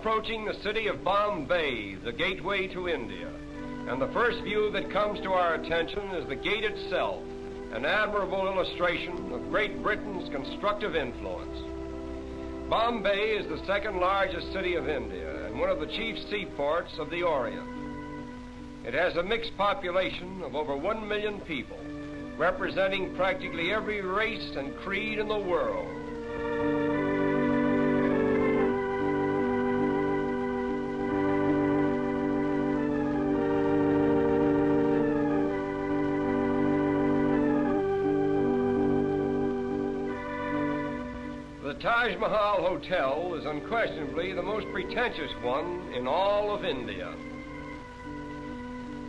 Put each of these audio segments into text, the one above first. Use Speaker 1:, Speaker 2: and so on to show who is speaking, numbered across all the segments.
Speaker 1: approaching the city of Bombay, the gateway to India. And the first view that comes to our attention is the gate itself, an admirable illustration of Great Britain's constructive influence. Bombay is the second largest city of India and one of the chief seaports of the Orient. It has a mixed population of over 1 million people, representing practically every race and creed in the world. The Taj Mahal Hotel is unquestionably the most pretentious one in all of India.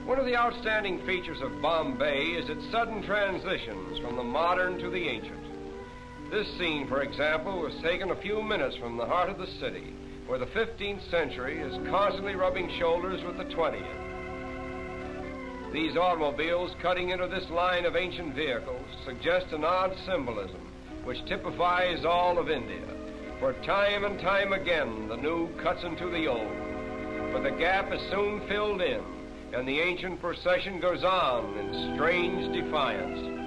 Speaker 1: One of the outstanding features of Bombay is its sudden transitions from the modern to the ancient. This scene, for example, was taken a few minutes from the heart of the city, where the 15th century is constantly rubbing shoulders with the 20th. These automobiles cutting into this line of ancient vehicles suggest an odd symbolism which typifies all of India, for time and time again the new cuts into the old. But the gap is soon filled in, and the ancient procession goes on in strange defiance.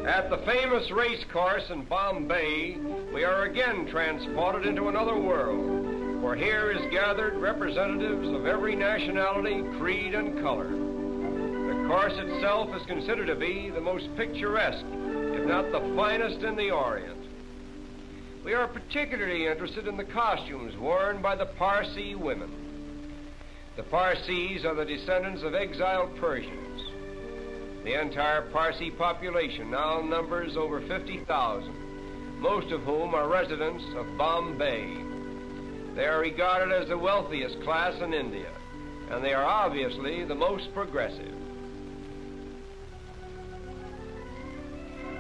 Speaker 1: At the famous race course in Bombay, we are again transported into another world, for here is gathered representatives of every nationality, creed, and color. The course itself is considered to be the most picturesque, if not the finest in the Orient. We are particularly interested in the costumes worn by the Parsi women. The Parsis are the descendants of exiled Persians. The entire Parsi population now numbers over 50,000, most of whom are residents of Bombay. They are regarded as the wealthiest class in India, and they are obviously the most progressive.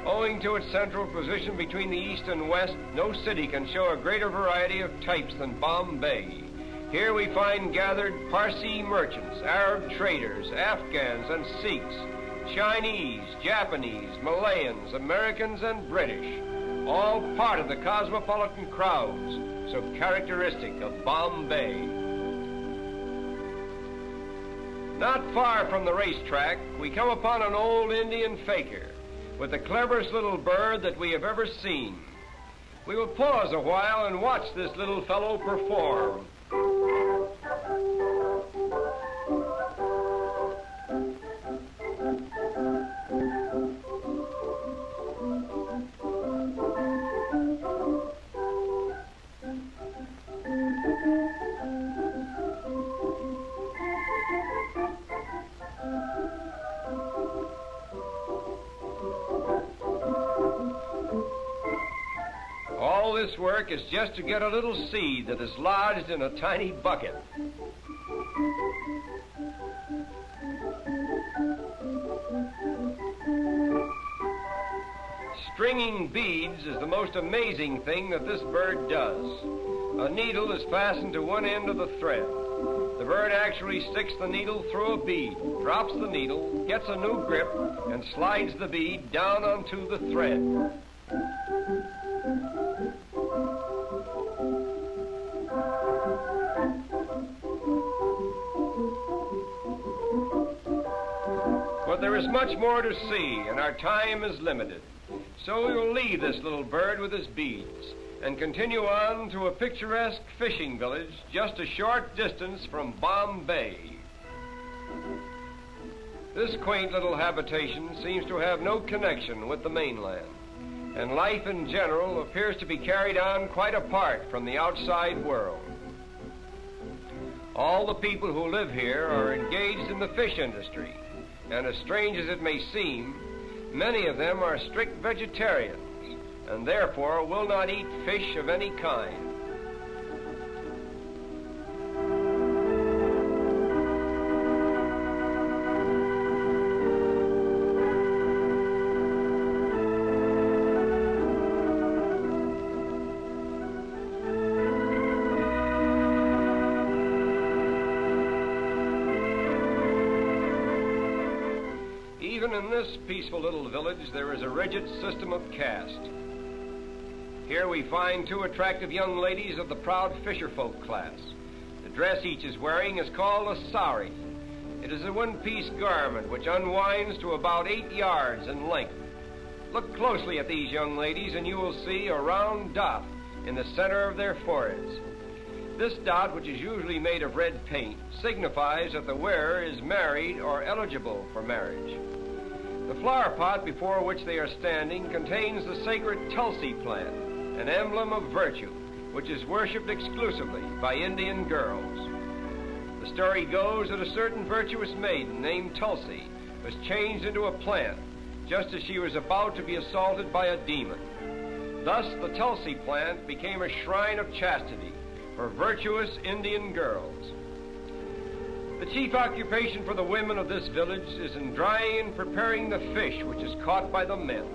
Speaker 1: Owing to its central position between the East and West, no city can show a greater variety of types than Bombay. Here we find gathered Parsi merchants, Arab traders, Afghans and Sikhs, Chinese, Japanese, Malayans, Americans, and British, all part of the cosmopolitan crowds so characteristic of Bombay. Not far from the racetrack, we come upon an old Indian fakir with the cleverest little bird that we have ever seen. We will pause a while and watch this little fellow perform. All this work is just to get a little seed that is lodged in a tiny bucket. Stringing beads is the most amazing thing that this bird does. A needle is fastened to one end of the thread. The bird actually sticks the needle through a bead, drops the needle, gets a new grip, and slides the bead down onto the thread. But there is much more to see, and our time is limited. So we will leave this little bird with his beads and continue on to a picturesque fishing village just a short distance from Bombay. This quaint little habitation seems to have no connection with the mainland, and life in general appears to be carried on quite apart from the outside world. All the people who live here are engaged in the fish industry, and as strange as it may seem, many of them are strict vegetarians and therefore will not eat fish of any kind. Even in this peaceful little village, there is a rigid system of caste. Here we find two attractive young ladies of the proud fisherfolk class. The dress each is wearing is called a sari. It is a one-piece garment which unwinds to about 8 yards in length. Look closely at these young ladies and you will see a round dot in the center of their foreheads. This dot, which is usually made of red paint, signifies that the wearer is married or eligible for marriage. The flower pot before which they are standing contains the sacred tulsi plant, an emblem of virtue, which is worshipped exclusively by Indian girls. The story goes that a certain virtuous maiden named Tulsi was changed into a plant just as she was about to be assaulted by a demon. Thus, the Tulsi plant became a shrine of chastity for virtuous Indian girls. The chief occupation for the women of this village is in drying and preparing the fish which is caught by the men.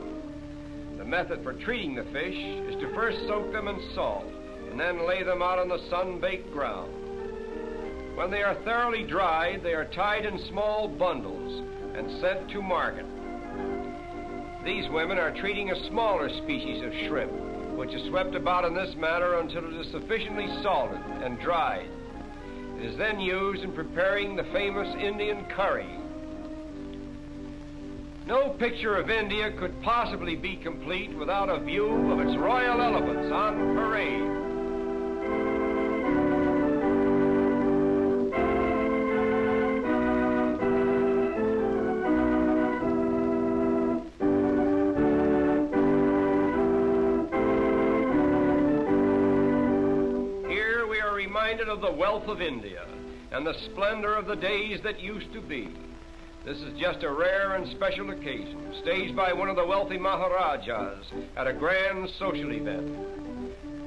Speaker 1: The method for treating the fish is to first soak them in salt and then lay them out on the sun-baked ground. When they are thoroughly dried, they are tied in small bundles and sent to market. These women are treating a smaller species of shrimp, which is swept about in this manner until it is sufficiently salted and dried. It is then used in preparing the famous Indian curry. No picture of India could possibly be complete without a view of its royal elephants on parade. Of the wealth of India and the splendor of the days that used to be. This is just a rare and special occasion, staged by one of the wealthy Maharajas at a grand social event.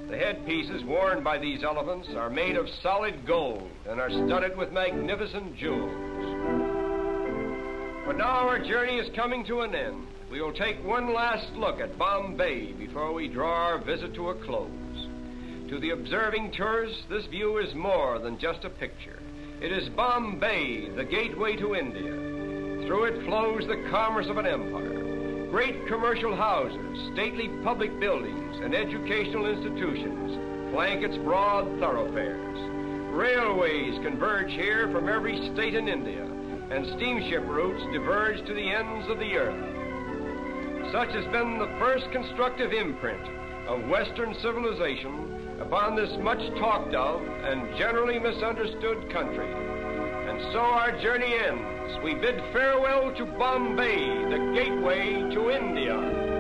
Speaker 1: The headpieces worn by these elephants are made of solid gold and are studded with magnificent jewels. But now our journey is coming to an end. We will take one last look at Bombay before we draw our visit to a close. To the observing tourist, this view is more than just a picture. It is Bombay, the gateway to India. Through it flows the commerce of an empire. Great commercial houses, stately public buildings, and educational institutions flank its broad thoroughfares. Railways converge here from every state in India, and steamship routes diverge to the ends of the earth. Such has been the first constructive imprint of Western civilization upon this much talked of and generally misunderstood country. And so our journey ends. We bid farewell to Bombay, the gateway to India.